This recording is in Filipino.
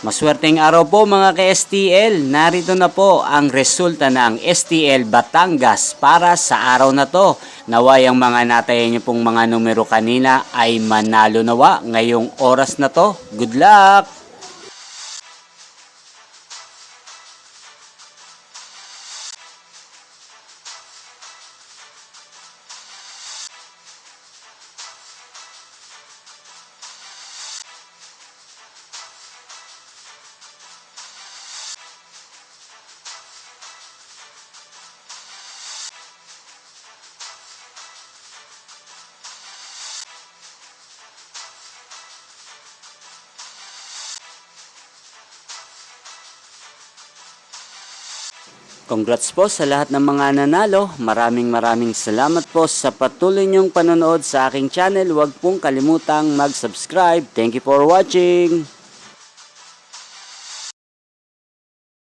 Maswerteng araw po mga ka-STL. Narito na po ang resulta ng STL Batangas para sa araw na to. Naway ang mga natayan niyo pong mga numero kanina ay manalo nawa ngayong oras na to. Good luck! Congrats po sa lahat ng mga nanalo. Maraming salamat po sa patuloy niyong panonood sa aking channel. Huwag pong kalimutang mag-subscribe. Thank you for watching.